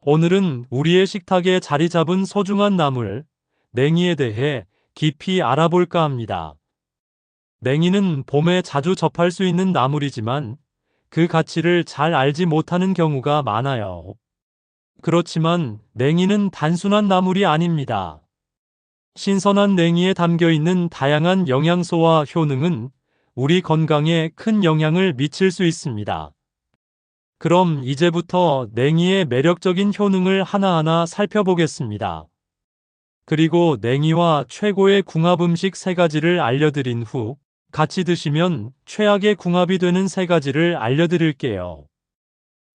오늘은 우리의 식탁에 자리 잡은 소중한 나물, 냉이에 대해 깊이 알아볼까 합니다. 냉이는 봄에 자주 접할 수 있는 나물이지만 그 가치를 잘 알지 못하는 경우가 많아요. 그렇지만 냉이는 단순한 나물이 아닙니다. 신선한 냉이에 담겨 있는 다양한 영양소와 효능은 우리 건강에 큰 영향을 미칠 수 있습니다. 그럼 이제부터 냉이의 매력적인 효능을 하나하나 살펴보겠습니다. 그리고 냉이와 최고의 궁합 음식 3가지를 알려드린 후 같이 드시면 최악의 궁합이 되는 3가지를 알려드릴게요.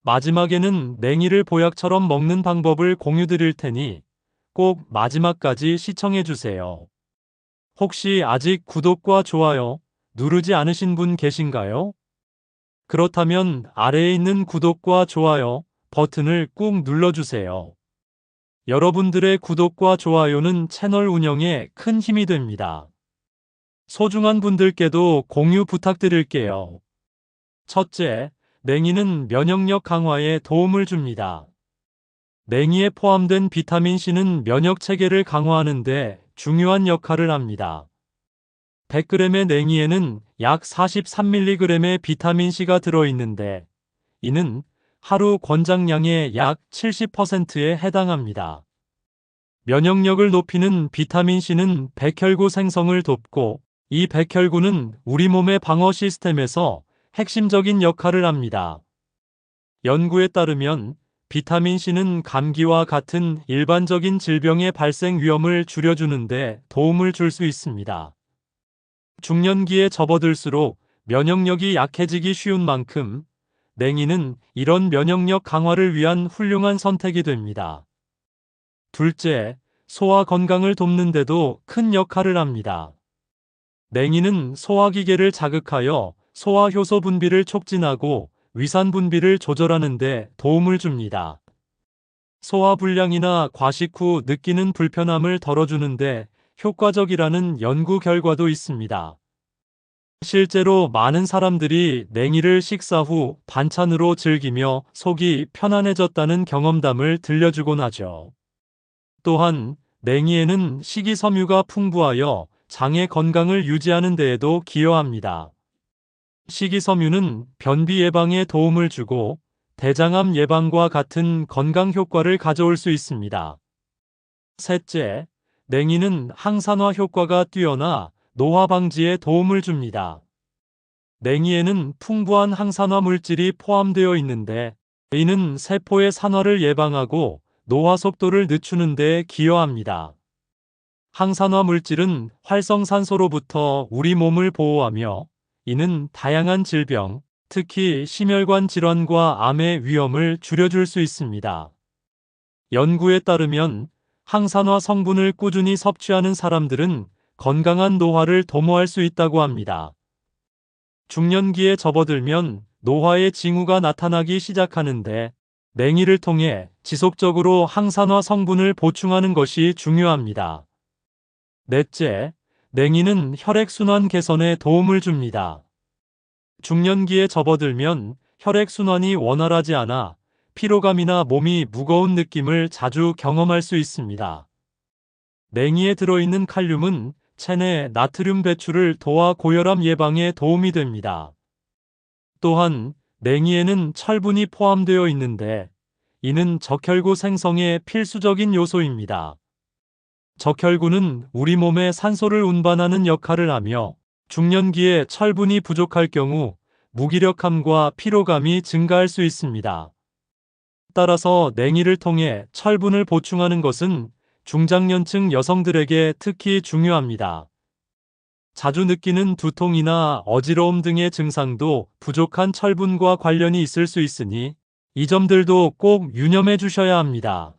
마지막에는 냉이를 보약처럼 먹는 방법을 공유드릴 테니 꼭 마지막까지 시청해주세요. 혹시 아직 구독과 좋아요 누르지 않으신 분 계신가요? 그렇다면 아래에 있는 구독과 좋아요 버튼을 꾹 눌러주세요. 여러분들의 구독과 좋아요는 채널 운영에 큰 힘이 됩니다. 소중한 분들께도 공유 부탁드릴게요. 첫째, 냉이는 면역력 강화에 도움을 줍니다. 냉이에 포함된 비타민 C는 면역 체계를 강화하는 데 중요한 역할을 합니다. 100g의 냉이에는 약 43mg의 비타민 C가 들어있는데 이는 하루 권장량의 약 70%에 해당합니다. 면역력을 높이는 비타민 C는 백혈구 생성을 돕고 이 백혈구는 우리 몸의 방어 시스템에서 핵심적인 역할을 합니다. 연구에 따르면 비타민 C는 감기와 같은 일반적인 질병의 발생 위험을 줄여주는데 도움을 줄 수 있습니다. 중년기에 접어들수록 면역력이 약해지기 쉬운 만큼 냉이는 이런 면역력 강화를 위한 훌륭한 선택이 됩니다. 둘째, 소화 건강을 돕는 데도 큰 역할을 합니다. 냉이는 소화기계를 자극하여 소화효소 분비를 촉진하고 위산 분비를 조절하는 데 도움을 줍니다. 소화불량이나 과식 후 느끼는 불편함을 덜어주는데 효과적이라는 연구 결과도 있습니다. 실제로 많은 사람들이 냉이를 식사 후 반찬으로 즐기며 속이 편안해졌다는 경험담을 들려주곤 하죠. 또한 냉이에는 식이섬유가 풍부하여 장의 건강을 유지하는 데에도 기여합니다. 식이섬유는 변비 예방에 도움을 주고 대장암 예방과 같은 건강 효과를 가져올 수 있습니다. 셋째, 냉이는 항산화 효과가 뛰어나 노화 방지에 도움을 줍니다. 냉이에는 풍부한 항산화 물질이 포함되어 있는데 이는 세포의 산화를 예방하고 노화 속도를 늦추는 데 기여합니다. 항산화 물질은 활성산소로부터 우리 몸을 보호하며 이는 다양한 질병, 특히 심혈관 질환과 암의 위험을 줄여줄 수 있습니다. 연구에 따르면 항산화 성분을 꾸준히 섭취하는 사람들은 건강한 노화를 도모할 수 있다고 합니다. 중년기에 접어들면 노화의 징후가 나타나기 시작하는데 냉이를 통해 지속적으로 항산화 성분을 보충하는 것이 중요합니다. 넷째, 냉이는 혈액순환 개선에 도움을 줍니다. 중년기에 접어들면 혈액순환이 원활하지 않아 피로감이나 몸이 무거운 느낌을 자주 경험할 수 있습니다. 냉이에 들어있는 칼륨은 체내 나트륨 배출을 도와 고혈압 예방에 도움이 됩니다. 또한 냉이에는 철분이 포함되어 있는데 이는 적혈구 생성에 필수적인 요소입니다. 적혈구는 우리 몸에 산소를 운반하는 역할을 하며 중년기에 철분이 부족할 경우 무기력함과 피로감이 증가할 수 있습니다. 따라서 냉이를 통해 철분을 보충하는 것은 중장년층 여성들에게 특히 중요합니다. 자주 느끼는 두통이나 어지러움 등의 증상도 부족한 철분과 관련이 있을 수 있으니 이 점들도 꼭 유념해 주셔야 합니다.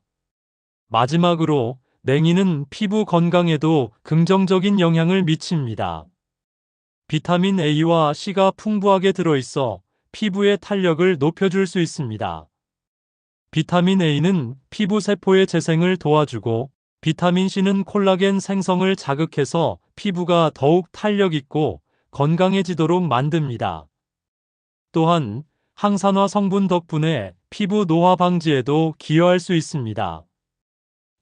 마지막으로 냉이는 피부 건강에도 긍정적인 영향을 미칩니다. 비타민 A와 C가 풍부하게 들어있어 피부의 탄력을 높여줄 수 있습니다. 비타민 A는 피부 세포의 재생을 도와주고 비타민 C는 콜라겐 생성을 자극해서 피부가 더욱 탄력 있고 건강해지도록 만듭니다. 또한 항산화 성분 덕분에 피부 노화 방지에도 기여할 수 있습니다.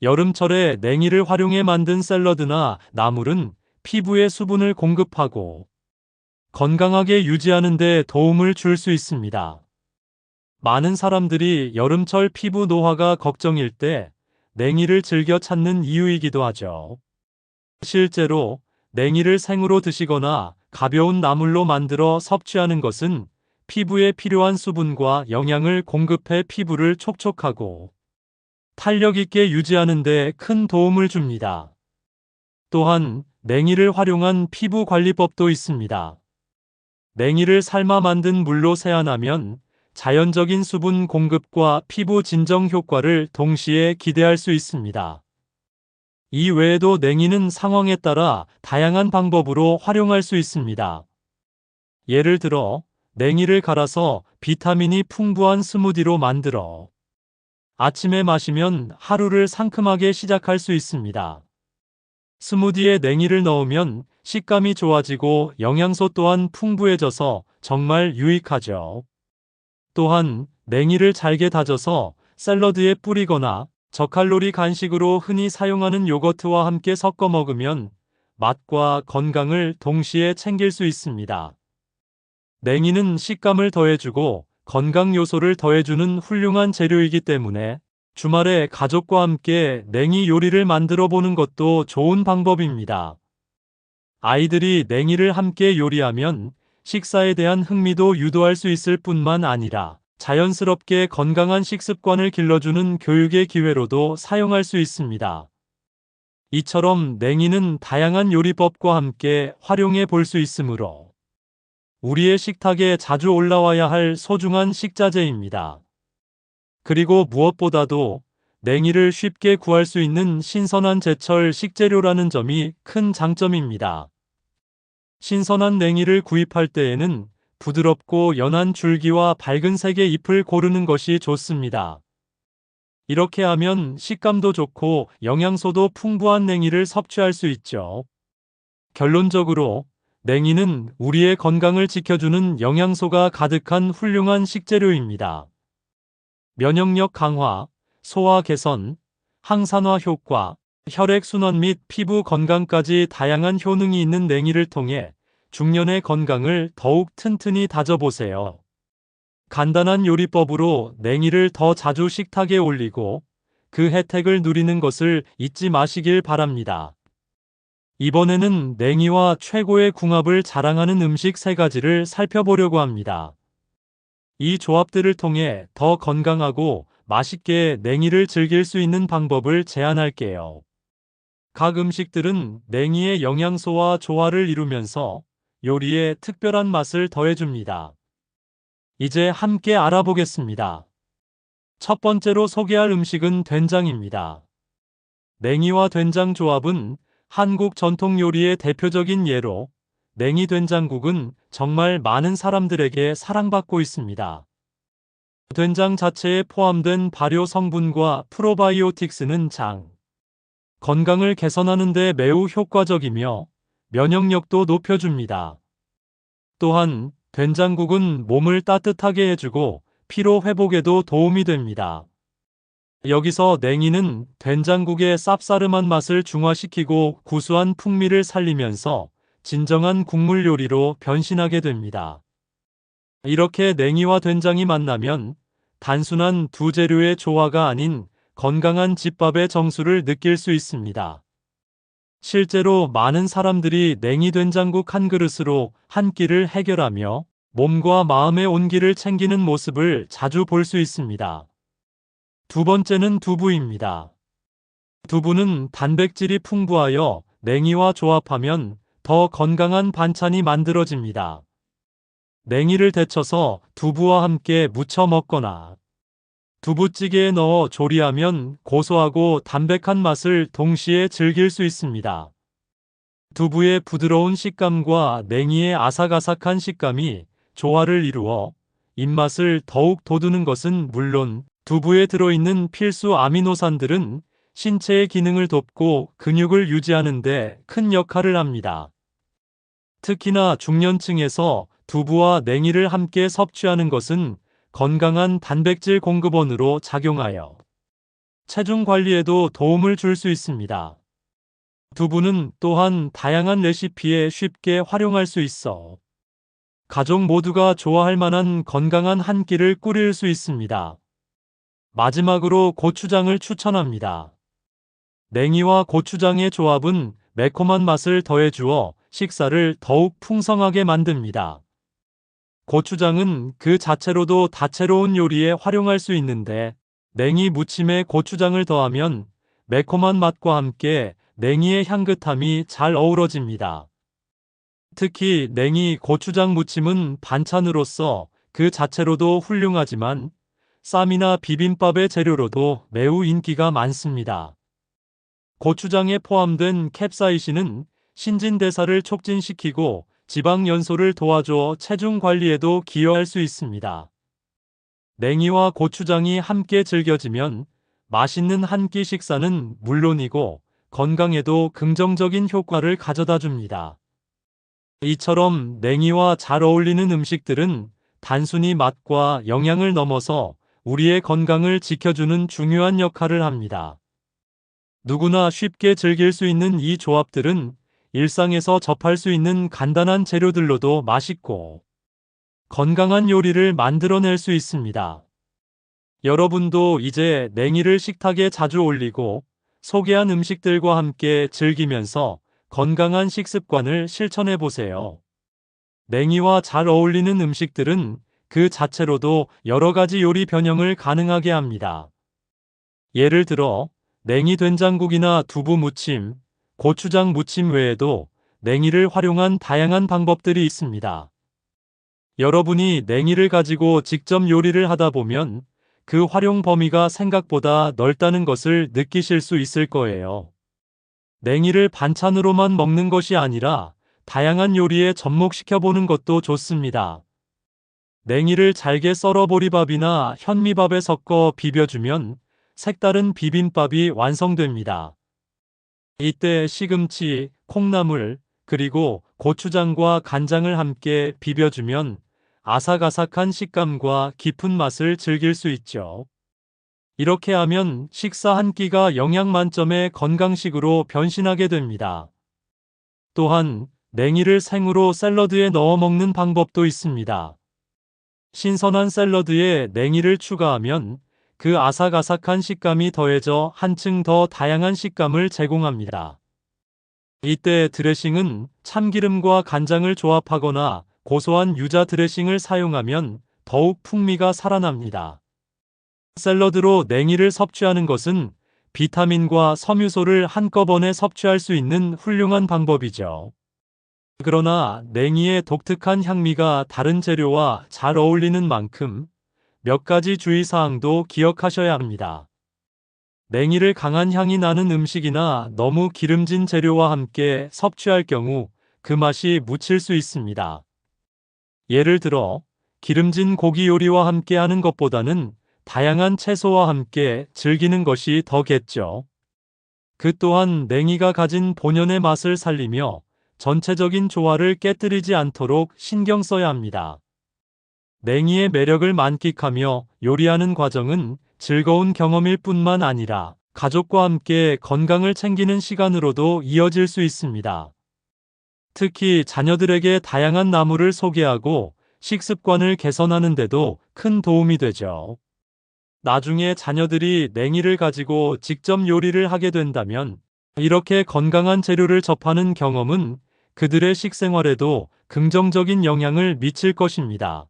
여름철에 냉이를 활용해 만든 샐러드나 나물은 피부에 수분을 공급하고 건강하게 유지하는 데 도움을 줄 수 있습니다. 많은 사람들이 여름철 피부 노화가 걱정일 때 냉이를 즐겨 찾는 이유이기도 하죠. 실제로 냉이를 생으로 드시거나 가벼운 나물로 만들어 섭취하는 것은 피부에 필요한 수분과 영양을 공급해 피부를 촉촉하고 탄력 있게 유지하는 데 큰 도움을 줍니다. 또한 냉이를 활용한 피부 관리법도 있습니다. 냉이를 삶아 만든 물로 세안하면 자연적인 수분 공급과 피부 진정 효과를 동시에 기대할 수 있습니다. 이 외에도 냉이는 상황에 따라 다양한 방법으로 활용할 수 있습니다. 예를 들어, 냉이를 갈아서 비타민이 풍부한 스무디로 만들어 아침에 마시면 하루를 상큼하게 시작할 수 있습니다. 스무디에 냉이를 넣으면 식감이 좋아지고 영양소 또한 풍부해져서 정말 유익하죠. 또한 냉이를 잘게 다져서 샐러드에 뿌리거나 저칼로리 간식으로 흔히 사용하는 요거트와 함께 섞어 먹으면 맛과 건강을 동시에 챙길 수 있습니다. 냉이는 식감을 더해주고 건강 요소를 더해주는 훌륭한 재료이기 때문에 주말에 가족과 함께 냉이 요리를 만들어 보는 것도 좋은 방법입니다. 아이들이 냉이를 함께 요리하면 식사에 대한 흥미도 유도할 수 있을 뿐만 아니라 자연스럽게 건강한 식습관을 길러주는 교육의 기회로도 사용할 수 있습니다. 이처럼 냉이는 다양한 요리법과 함께 활용해 볼 수 있으므로 우리의 식탁에 자주 올라와야 할 소중한 식자재입니다. 그리고 무엇보다도 냉이를 쉽게 구할 수 있는 신선한 제철 식재료라는 점이 큰 장점입니다. 신선한 냉이를 구입할 때에는 부드럽고 연한 줄기와 밝은 색의 잎을 고르는 것이 좋습니다. 이렇게 하면 식감도 좋고 영양소도 풍부한 냉이를 섭취할 수 있죠. 결론적으로 냉이는 우리의 건강을 지켜주는 영양소가 가득한 훌륭한 식재료입니다. 면역력 강화, 소화 개선, 항산화 효과, 혈액순환 및 피부 건강까지 다양한 효능이 있는 냉이를 통해 중년의 건강을 더욱 튼튼히 다져보세요. 간단한 요리법으로 냉이를 더 자주 식탁에 올리고 그 혜택을 누리는 것을 잊지 마시길 바랍니다. 이번에는 냉이와 최고의 궁합을 자랑하는 음식 3가지를 살펴보려고 합니다. 이 조합들을 통해 더 건강하고 맛있게 냉이를 즐길 수 있는 방법을 제안할게요. 각 음식들은 냉이의 영양소와 조화를 이루면서 요리에 특별한 맛을 더해줍니다. 이제 함께 알아보겠습니다. 첫 번째로 소개할 음식은 된장입니다. 냉이와 된장 조합은 한국 전통 요리의 대표적인 예로 냉이 된장국은 정말 많은 사람들에게 사랑받고 있습니다. 된장 자체에 포함된 발효 성분과 프로바이오틱스는 건강을 개선하는 데 매우 효과적이며 면역력도 높여줍니다. 또한 된장국은 몸을 따뜻하게 해주고 피로 회복에도 도움이 됩니다. 여기서 냉이는 된장국의 쌉싸름한 맛을 중화시키고 구수한 풍미를 살리면서 진정한 국물 요리로 변신하게 됩니다. 이렇게 냉이와 된장이 만나면 단순한 두 재료의 조화가 아닌 건강한 집밥의 정수를 느낄 수 있습니다. 실제로 많은 사람들이 냉이 된장국 한 그릇으로 한 끼를 해결하며 몸과 마음의 온기를 챙기는 모습을 자주 볼 수 있습니다. 두 번째는 두부입니다. 두부는 단백질이 풍부하여 냉이와 조합하면 더 건강한 반찬이 만들어집니다. 냉이를 데쳐서 두부와 함께 무쳐 먹거나 두부찌개에 넣어 조리하면 고소하고 담백한 맛을 동시에 즐길 수 있습니다. 두부의 부드러운 식감과 냉이의 아삭아삭한 식감이 조화를 이루어 입맛을 더욱 돋우는 것은 물론 두부에 들어있는 필수 아미노산들은 신체의 기능을 돕고 근육을 유지하는 데 큰 역할을 합니다. 특히나 중년층에서 두부와 냉이를 함께 섭취하는 것은 건강한 단백질 공급원으로 작용하여 체중 관리에도 도움을 줄 수 있습니다. 두부는 또한 다양한 레시피에 쉽게 활용할 수 있어 가족 모두가 좋아할 만한 건강한 한 끼를 꾸릴 수 있습니다. 마지막으로 고추장을 추천합니다. 냉이와 고추장의 조합은 매콤한 맛을 더해주어 식사를 더욱 풍성하게 만듭니다. 고추장은 그 자체로도 다채로운 요리에 활용할 수 있는데 냉이 무침에 고추장을 더하면 매콤한 맛과 함께 냉이의 향긋함이 잘 어우러집니다. 특히 냉이 고추장 무침은 반찬으로서 그 자체로도 훌륭하지만 쌈이나 비빔밥의 재료로도 매우 인기가 많습니다. 고추장에 포함된 캡사이신은 신진대사를 촉진시키고 지방 연소를 도와줘 체중 관리에도 기여할 수 있습니다. 냉이와 고추장이 함께 즐겨지면 맛있는 한 끼 식사는 물론이고 건강에도 긍정적인 효과를 가져다 줍니다. 이처럼 냉이와 잘 어울리는 음식들은 단순히 맛과 영양을 넘어서 우리의 건강을 지켜주는 중요한 역할을 합니다. 누구나 쉽게 즐길 수 있는 이 조합들은 일상에서 접할 수 있는 간단한 재료들로도 맛있고 건강한 요리를 만들어낼 수 있습니다. 여러분도 이제 냉이를 식탁에 자주 올리고 소개한 음식들과 함께 즐기면서 건강한 식습관을 실천해 보세요. 냉이와 잘 어울리는 음식들은 그 자체로도 여러 가지 요리 변형을 가능하게 합니다. 예를 들어 냉이 된장국이나 두부 무침, 고추장 무침 외에도 냉이를 활용한 다양한 방법들이 있습니다. 여러분이 냉이를 가지고 직접 요리를 하다 보면 그 활용 범위가 생각보다 넓다는 것을 느끼실 수 있을 거예요. 냉이를 반찬으로만 먹는 것이 아니라 다양한 요리에 접목시켜보는 것도 좋습니다. 냉이를 잘게 썰어 보리밥이나 현미밥에 섞어 비벼주면 색다른 비빔밥이 완성됩니다. 이때 시금치, 콩나물, 그리고 고추장과 간장을 함께 비벼주면 아삭아삭한 식감과 깊은 맛을 즐길 수 있죠. 이렇게 하면 식사 한 끼가 영양 만점의 건강식으로 변신하게 됩니다. 또한 냉이를 생으로 샐러드에 넣어 먹는 방법도 있습니다. 신선한 샐러드에 냉이를 추가하면 그 아삭아삭한 식감이 더해져 한층 더 다양한 식감을 제공합니다. 이때 드레싱은 참기름과 간장을 조합하거나 고소한 유자 드레싱을 사용하면 더욱 풍미가 살아납니다. 샐러드로 냉이를 섭취하는 것은 비타민과 섬유소를 한꺼번에 섭취할 수 있는 훌륭한 방법이죠. 그러나 냉이의 독특한 향미가 다른 재료와 잘 어울리는 만큼 몇 가지 주의사항도 기억하셔야 합니다. 냉이를 강한 향이 나는 음식이나 너무 기름진 재료와 함께 섭취할 경우 그 맛이 묻힐 수 있습니다. 예를 들어 기름진 고기 요리와 함께 하는 것보다는 다양한 채소와 함께 즐기는 것이 더 겠죠. 그 또한 냉이가 가진 본연의 맛을 살리며 전체적인 조화를 깨뜨리지 않도록 신경 써야 합니다. 냉이의 매력을 만끽하며 요리하는 과정은 즐거운 경험일 뿐만 아니라 가족과 함께 건강을 챙기는 시간으로도 이어질 수 있습니다. 특히 자녀들에게 다양한 나물을 소개하고 식습관을 개선하는 데도 큰 도움이 되죠. 나중에 자녀들이 냉이를 가지고 직접 요리를 하게 된다면 이렇게 건강한 재료를 접하는 경험은 그들의 식생활에도 긍정적인 영향을 미칠 것입니다.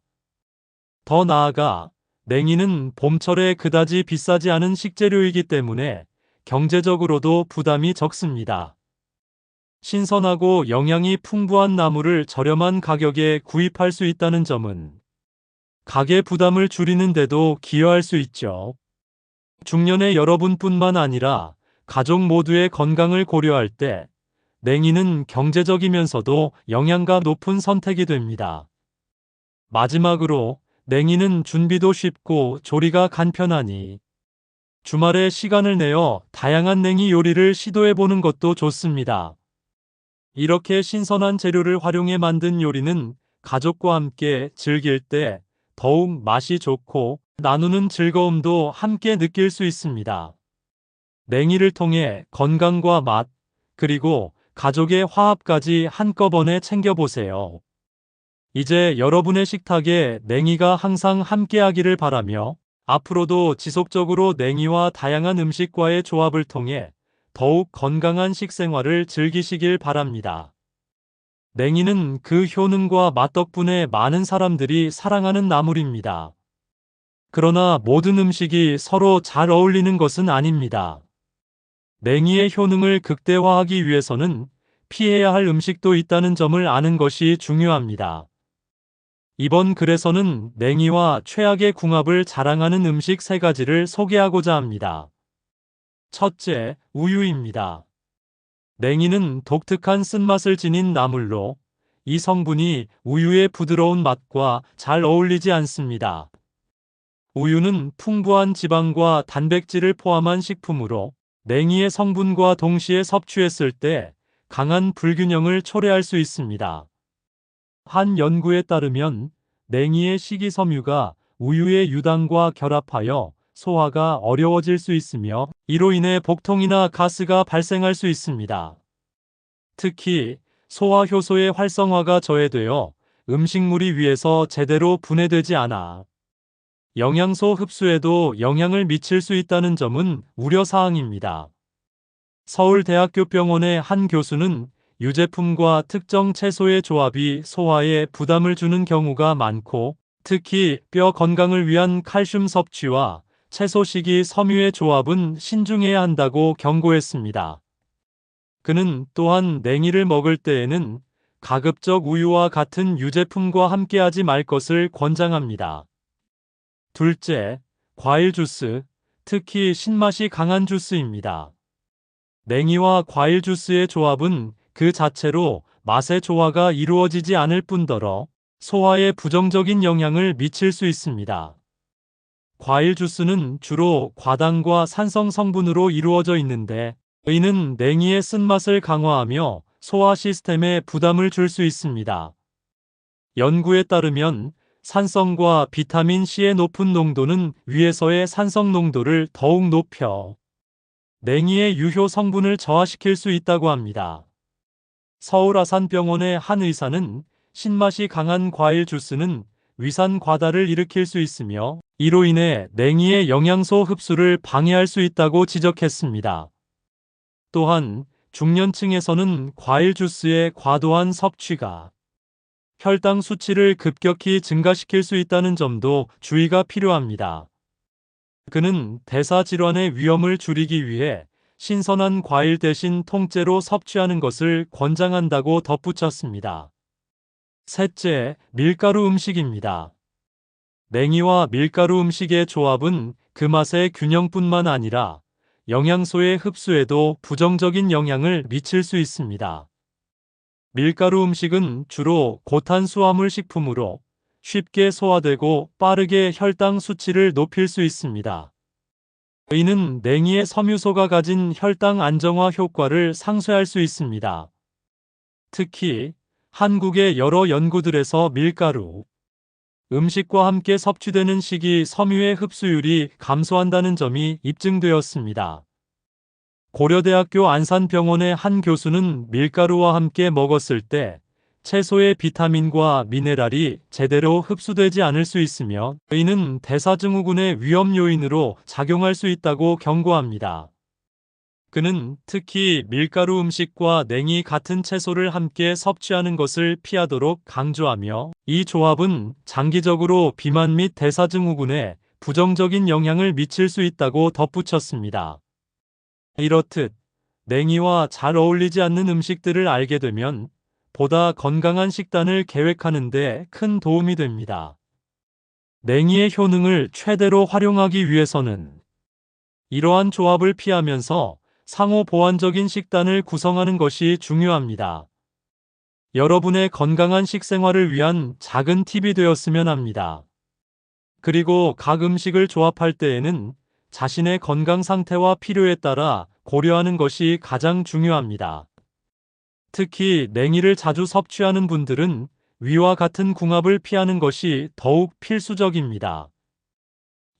더 나아가 냉이는 봄철에 그다지 비싸지 않은 식재료이기 때문에 경제적으로도 부담이 적습니다. 신선하고 영양이 풍부한 나물을 저렴한 가격에 구입할 수 있다는 점은 가게 부담을 줄이는 데도 기여할 수 있죠. 중년의 여러분뿐만 아니라 가족 모두의 건강을 고려할 때 냉이는 경제적이면서도 영양가 높은 선택이 됩니다. 마지막으로 냉이는 준비도 쉽고 조리가 간편하니 주말에 시간을 내어 다양한 냉이 요리를 시도해보는 것도 좋습니다. 이렇게 신선한 재료를 활용해 만든 요리는 가족과 함께 즐길 때 더욱 맛이 좋고 나누는 즐거움도 함께 느낄 수 있습니다. 냉이를 통해 건강과 맛, 그리고 가족의 화합까지 한꺼번에 챙겨보세요. 이제 여러분의 식탁에 냉이가 항상 함께하기를 바라며 앞으로도 지속적으로 냉이와 다양한 음식과의 조합을 통해 더욱 건강한 식생활을 즐기시길 바랍니다. 냉이는 그 효능과 맛 덕분에 많은 사람들이 사랑하는 나물입니다. 그러나 모든 음식이 서로 잘 어울리는 것은 아닙니다. 냉이의 효능을 극대화하기 위해서는 피해야 할 음식도 있다는 점을 아는 것이 중요합니다. 이번 글에서는 냉이와 최악의 궁합을 자랑하는 음식 3가지를 소개하고자 합니다. 첫째, 우유입니다. 냉이는 독특한 쓴맛을 지닌 나물로 이 성분이 우유의 부드러운 맛과 잘 어울리지 않습니다. 우유는 풍부한 지방과 단백질을 포함한 식품으로 냉이의 성분과 동시에 섭취했을 때 강한 불균형을 초래할 수 있습니다. 한 연구에 따르면 냉이의 식이섬유가 우유의 유당과 결합하여 소화가 어려워질 수 있으며 이로 인해 복통이나 가스가 발생할 수 있습니다. 특히 소화 효소의 활성화가 저해되어 음식물이 위에서 제대로 분해되지 않아 영양소 흡수에도 영향을 미칠 수 있다는 점은 우려사항입니다. 서울대학교 병원의 한 교수는 유제품과 특정 채소의 조합이 소화에 부담을 주는 경우가 많고 특히 뼈 건강을 위한 칼슘 섭취와 채소 식이 섬유의 조합은 신중해야 한다고 경고했습니다. 그는 또한 냉이를 먹을 때에는 가급적 우유와 같은 유제품과 함께하지 말 것을 권장합니다. 둘째, 과일 주스, 특히 신맛이 강한 주스입니다. 냉이와 과일 주스의 조합은 그 자체로 맛의 조화가 이루어지지 않을 뿐더러 소화에 부정적인 영향을 미칠 수 있습니다. 과일 주스는 주로 과당과 산성 성분으로 이루어져 있는데 이는 냉이의 쓴맛을 강화하며 소화 시스템에 부담을 줄 수 있습니다. 연구에 따르면 산성과 비타민 C의 높은 농도는 위에서의 산성 농도를 더욱 높여 냉이의 유효 성분을 저하시킬 수 있다고 합니다. 서울아산병원의 한 의사는 신맛이 강한 과일 주스는 위산 과다를 일으킬 수 있으며 이로 인해 냉이의 영양소 흡수를 방해할 수 있다고 지적했습니다. 또한 중년층에서는 과일 주스의 과도한 섭취가 혈당 수치를 급격히 증가시킬 수 있다는 점도 주의가 필요합니다. 그는 대사 질환의 위험을 줄이기 위해 신선한 과일 대신 통째로 섭취하는 것을 권장한다고 덧붙였습니다. 셋째, 밀가루 음식입니다. 냉이와 밀가루 음식의 조합은 그 맛의 균형뿐만 아니라 영양소의 흡수에도 부정적인 영향을 미칠 수 있습니다. 밀가루 음식은 주로 고탄수화물 식품으로 쉽게 소화되고 빠르게 혈당 수치를 높일 수 있습니다. 이는 냉이의 섬유소가 가진 혈당 안정화 효과를 상쇄할 수 있습니다. 특히 한국의 여러 연구들에서 밀가루 음식과 함께 섭취되는 시기 섬유의 흡수율이 감소한다는 점이 입증되었습니다. 고려대학교 안산병원의 한 교수는 밀가루와 함께 먹었을 때 채소의 비타민과 미네랄이 제대로 흡수되지 않을 수 있으며 이는 대사증후군의 위험 요인으로 작용할 수 있다고 경고합니다. 그는 특히 밀가루 음식과 냉이 같은 채소를 함께 섭취하는 것을 피하도록 강조하며 이 조합은 장기적으로 비만 및 대사증후군에 부정적인 영향을 미칠 수 있다고 덧붙였습니다. 이렇듯 냉이와 잘 어울리지 않는 음식들을 알게 되면 보다 건강한 식단을 계획하는 데 큰 도움이 됩니다. 냉이의 효능을 최대로 활용하기 위해서는 이러한 조합을 피하면서 상호 보완적인 식단을 구성하는 것이 중요합니다. 여러분의 건강한 식생활을 위한 작은 팁이 되었으면 합니다. 그리고 각 음식을 조합할 때에는 자신의 건강 상태와 필요에 따라 고려하는 것이 가장 중요합니다. 특히 냉이를 자주 섭취하는 분들은 위와 같은 궁합을 피하는 것이 더욱 필수적입니다.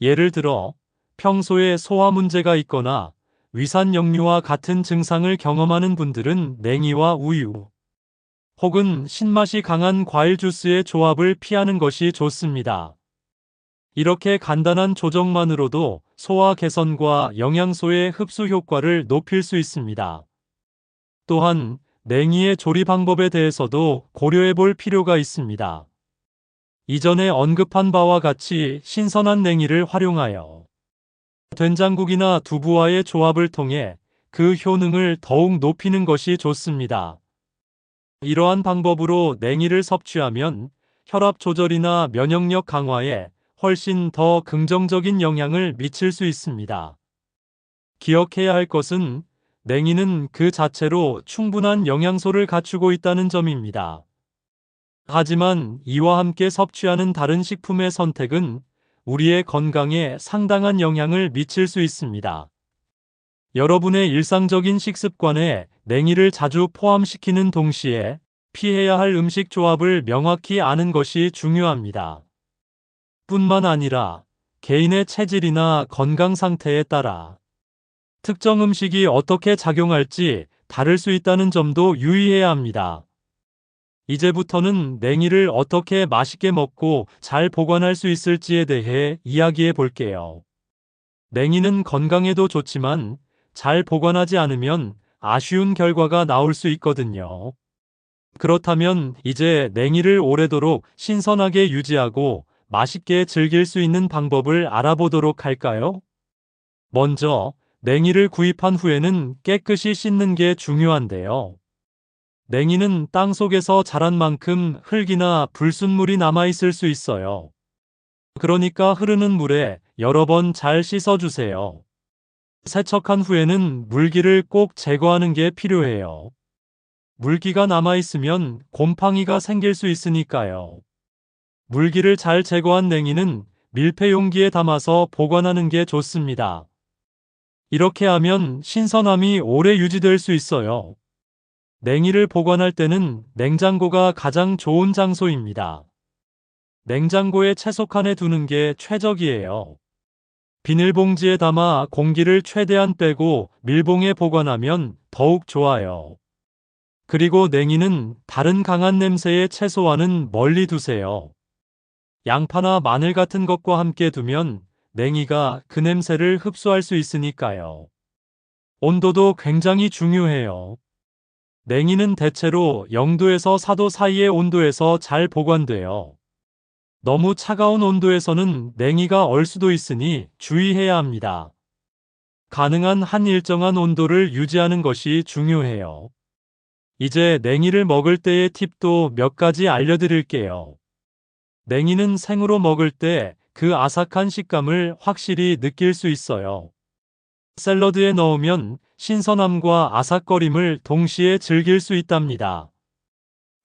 예를 들어 평소에 소화 문제가 있거나 위산 역류와 같은 증상을 경험하는 분들은 냉이와 우유 혹은 신맛이 강한 과일 주스의 조합을 피하는 것이 좋습니다. 이렇게 간단한 조정만으로도 소화 개선과 영양소의 흡수 효과를 높일 수 있습니다. 또한 냉이의 조리 방법에 대해서도 고려해 볼 필요가 있습니다. 이전에 언급한 바와 같이 신선한 냉이를 활용하여 된장국이나 두부와의 조합을 통해 그 효능을 더욱 높이는 것이 좋습니다. 이러한 방법으로 냉이를 섭취하면 혈압 조절이나 면역력 강화에 훨씬 더 긍정적인 영향을 미칠 수 있습니다. 기억해야 할 것은 냉이는 그 자체로 충분한 영양소를 갖추고 있다는 점입니다. 하지만 이와 함께 섭취하는 다른 식품의 선택은 우리의 건강에 상당한 영향을 미칠 수 있습니다. 여러분의 일상적인 식습관에 냉이를 자주 포함시키는 동시에 피해야 할 음식 조합을 명확히 아는 것이 중요합니다. 뿐만 아니라 개인의 체질이나 건강 상태에 따라 특정 음식이 어떻게 작용할지 다를 수 있다는 점도 유의해야 합니다. 이제부터는 냉이를 어떻게 맛있게 먹고 잘 보관할 수 있을지에 대해 이야기해 볼게요. 냉이는 건강에도 좋지만 잘 보관하지 않으면 아쉬운 결과가 나올 수 있거든요. 그렇다면 이제 냉이를 오래도록 신선하게 유지하고 맛있게 즐길 수 있는 방법을 알아보도록 할까요? 먼저 냉이를 구입한 후에는 깨끗이 씻는 게 중요한데요. 냉이는 땅 속에서 자란 만큼 흙이나 불순물이 남아있을 수 있어요. 그러니까 흐르는 물에 여러 번 잘 씻어주세요. 세척한 후에는 물기를 꼭 제거하는 게 필요해요. 물기가 남아있으면 곰팡이가 생길 수 있으니까요. 물기를 잘 제거한 냉이는 밀폐 용기에 담아서 보관하는 게 좋습니다. 이렇게 하면 신선함이 오래 유지될 수 있어요. 냉이를 보관할 때는 냉장고가 가장 좋은 장소입니다. 냉장고에 채소칸에 두는 게 최적이에요. 비닐봉지에 담아 공기를 최대한 빼고 밀봉에 보관하면 더욱 좋아요. 그리고 냉이는 다른 강한 냄새의 채소와는 멀리 두세요. 양파나 마늘 같은 것과 함께 두면 냉이가 그 냄새를 흡수할 수 있으니까요. 온도도 굉장히 중요해요. 냉이는 대체로 0도에서 4도 사이의 온도에서 잘 보관돼요. 너무 차가운 온도에서는 냉이가 얼 수도 있으니 주의해야 합니다. 가능한 한 일정한 온도를 유지하는 것이 중요해요. 이제 냉이를 먹을 때의 팁도 몇 가지 알려드릴게요. 냉이는 생으로 먹을 때 그 아삭한 식감을 확실히 느낄 수 있어요. 샐러드에 넣으면 신선함과 아삭거림을 동시에 즐길 수 있답니다.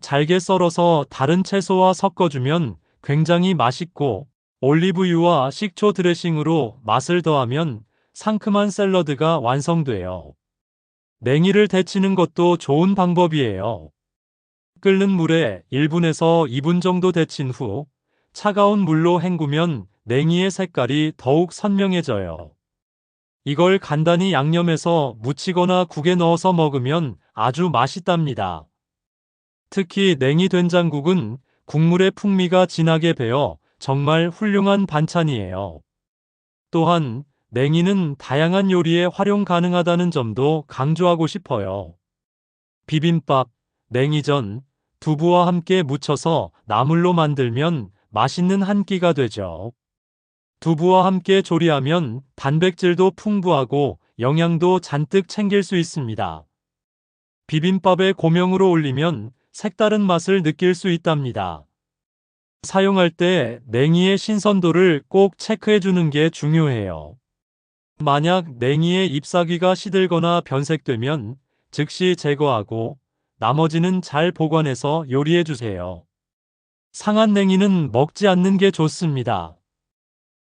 잘게 썰어서 다른 채소와 섞어주면 굉장히 맛있고 올리브유와 식초 드레싱으로 맛을 더하면 상큼한 샐러드가 완성돼요. 냉이를 데치는 것도 좋은 방법이에요. 끓는 물에 1분에서 2분 정도 데친 후 차가운 물로 헹구면 냉이의 색깔이 더욱 선명해져요. 이걸 간단히 양념해서 무치거나 국에 넣어서 먹으면 아주 맛있답니다. 특히 냉이 된장국은 국물의 풍미가 진하게 배어 정말 훌륭한 반찬이에요. 또한 냉이는 다양한 요리에 활용 가능하다는 점도 강조하고 싶어요. 비빔밥, 냉이전, 두부와 함께 무쳐서 나물로 만들면 맛있는 한 끼가 되죠. 두부와 함께 조리하면 단백질도 풍부하고 영양도 잔뜩 챙길 수 있습니다. 비빔밥에 고명으로 올리면 색다른 맛을 느낄 수 있답니다. 사용할 때 냉이의 신선도를 꼭 체크해 주는 게 중요해요. 만약 냉이의 잎사귀가 시들거나 변색되면 즉시 제거하고 나머지는 잘 보관해서 요리해 주세요. 상한 냉이는 먹지 않는 게 좋습니다.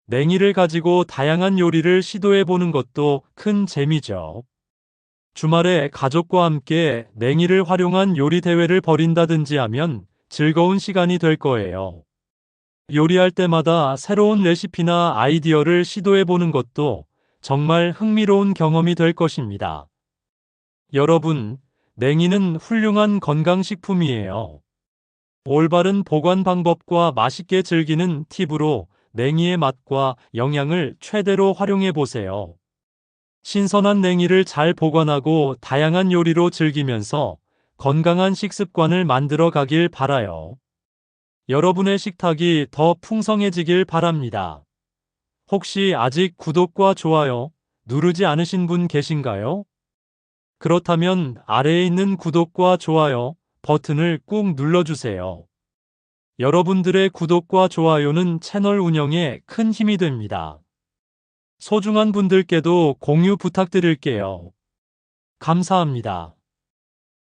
냉이를 가지고 다양한 요리를 시도해 보는 것도 큰 재미죠. 주말에 가족과 함께 냉이를 활용한 요리 대회를 벌인다든지 하면 즐거운 시간이 될 거예요. 요리할 때마다 새로운 레시피나 아이디어를 시도해 보는 것도 정말 흥미로운 경험이 될 것입니다. 여러분, 냉이는 훌륭한 건강식품이에요. 올바른 보관 방법과 맛있게 즐기는 팁으로 냉이의 맛과 영양을 최대로 활용해 보세요. 신선한 냉이를 잘 보관하고 다양한 요리로 즐기면서 건강한 식습관을 만들어 가길 바라요. 여러분의 식탁이 더 풍성해지길 바랍니다. 혹시 아직 구독과 좋아요 누르지 않으신 분 계신가요? 그렇다면 아래에 있는 구독과 좋아요 버튼을 꾹 눌러주세요. 여러분들의 구독과 좋아요는 채널 운영에 큰 힘이 됩니다. 소중한 분들께도 공유 부탁드릴게요. 감사합니다.